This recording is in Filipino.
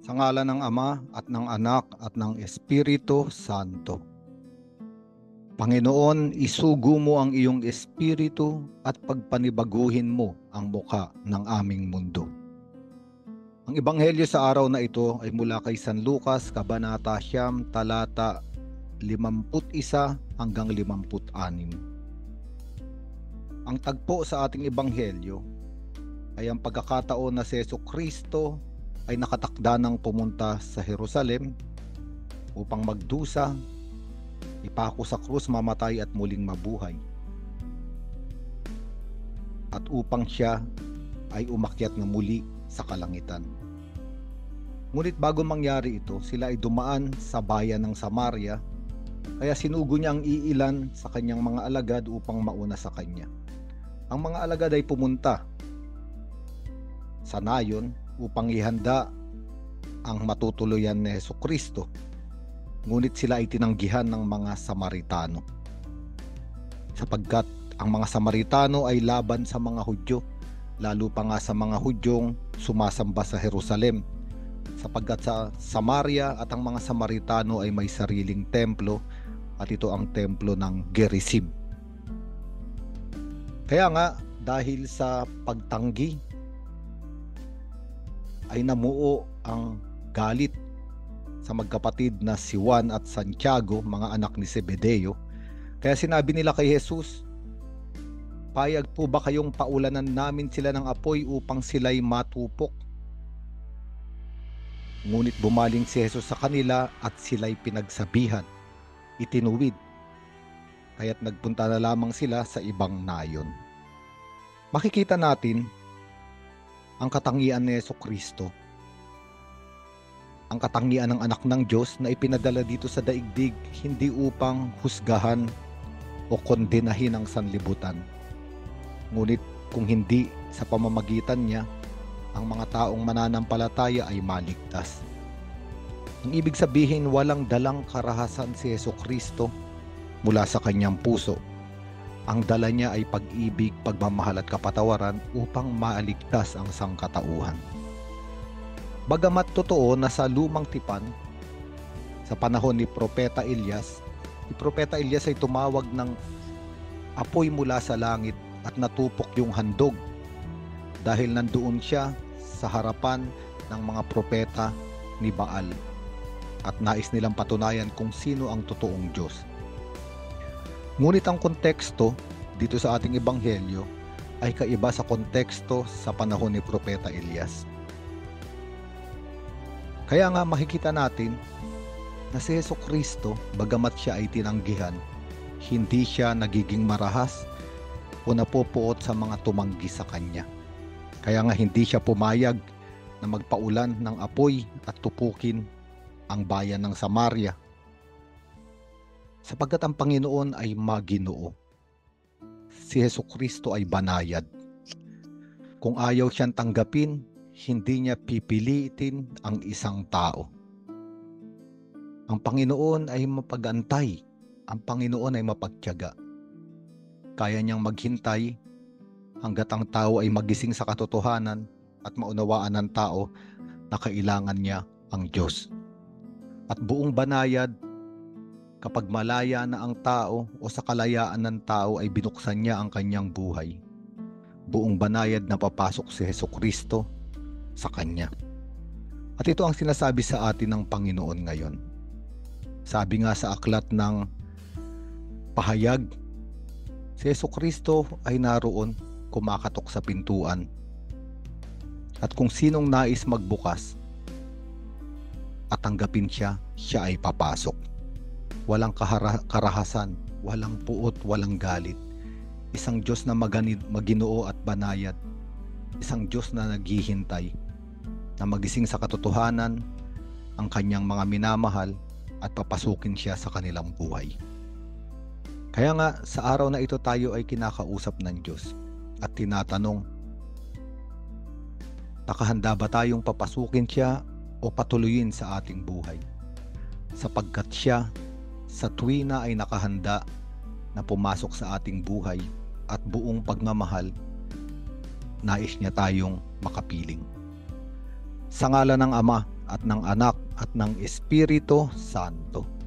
Sa ngalan ng Ama at ng Anak at ng Espiritu Santo. Panginoon, isugo mo ang iyong espiritu at pagpanibaguhin mo ang mukha ng aming mundo. Ang ebanghelyo sa araw na ito ay mula kay San Lucas, Kabanata 9, talata 51 hanggang 56. Ang tagpo sa ating ebanghelyo ay ang pagkakataon na si Jesucristo ay nakatakda ng pumunta sa Jerusalem upang magdusa, ipako sa krus, mamatay at muling mabuhay, at upang siya ay umakyat na muli sa kalangitan. Ngunit bago mangyari ito, sila ay dumaan sa bayan ng Samaria, kaya sinugo niya ang iilan sa kanyang mga alagad upang mauna sa kanya. Ang mga alagad ay pumunta sa nayon upang ihanda ang matutuluyan ni Jesucristo, ngunit sila ay tinanggihan ng mga Samaritano, sapagkat ang mga Samaritano ay laban sa mga Hudyo, lalo pa nga sa mga Hudyong sumasamba sa Jerusalem, sapagkat sa Samaria at ang mga Samaritano ay may sariling templo, at ito ang templo ng Gerizim. Kaya nga, dahil sa pagtanggi ay namuo ang galit sa magkapatid na si Juan at Santiago, mga anak ni Zebedeo. Kaya sinabi nila kay Jesus, "Payag po ba kayong paulanan namin sila ng apoy upang sila'y matupok?" Ngunit bumaling si Jesus sa kanila at sila'y pinagsabihan, itinuwid, kaya't nagpunta na lamang sila sa ibang nayon. Makikita natin ang katangian ni Jesucristo, ang katangian ng anak ng Diyos na ipinadala dito sa daigdig hindi upang husgahan o kondenahin ang sanlibutan, ngunit kung hindi sa pamamagitan niya, ang mga taong mananampalataya ay maligtas. Ang ibig sabihin, walang dalang karahasan si Jesucristo mula sa kanyang puso. Ang dala niya ay pag-ibig, pagmamahal at kapatawaran upang maaligtas ang sangkatauhan. Bagamat totoo na sa lumang tipan, sa panahon ni Propeta Elias, si Propeta Elias ay tumawag ng apoy mula sa langit at natupok yung handog dahil nandoon siya sa harapan ng mga propeta ni Baal at nais nilang patunayan kung sino ang totoong Diyos. Ngunit ang konteksto dito sa ating ebanghelyo ay kaiba sa konteksto sa panahon ni Propeta Elias. Kaya nga makikita natin na si Jesucristo, bagamat siya ay tinanggihan, hindi siya nagiging marahas o napupuot sa mga tumanggi sa kanya. Kaya nga hindi siya pumayag na magpaulan ng apoy at tupukin ang bayan ng Samaria, sapagkat ang Panginoon ay maginoo. Si Jesucristo ay banayad. Kung ayaw siyang tanggapin, hindi niya pipilitin ang isang tao. Ang Panginoon ay mapag-antay. Ang Panginoon ay mapagtiyaga. Kaya niyang maghintay hanggat ang tao ay magising sa katotohanan at maunawaan ng tao na kailangan niya ang Diyos. At buong banayad, kapag malaya na ang tao o sa kalayaan ng tao ay binuksan niya ang kanyang buhay, buong banayad na papasok si Jesucristo sa kanya. At ito ang sinasabi sa atin ng Panginoon ngayon. Sabi nga sa aklat ng Pahayag, si Jesucristo ay naroon kumakatok sa pintuan. At kung sinong nais magbukas at tanggapin siya, siya ay papasok. Walang karahasan, walang puot, walang galit. Isang Diyos na maginoo at banayad. Isang Diyos na naghihintay na magising sa katotohanan ang kanyang mga minamahal at papasukin siya sa kanilang buhay. Kaya nga sa araw na ito tayo ay kinakausap ng Diyos at tinatanong, nakahanda ba tayong papasukin siya o patuluyin sa ating buhay? Sapagkat siya sa tuwina ay nakahanda na pumasok sa ating buhay at buong pagmamahal, nais niya tayong makapiling. Sa ngalan ng Ama at ng Anak at ng Espiritu Santo.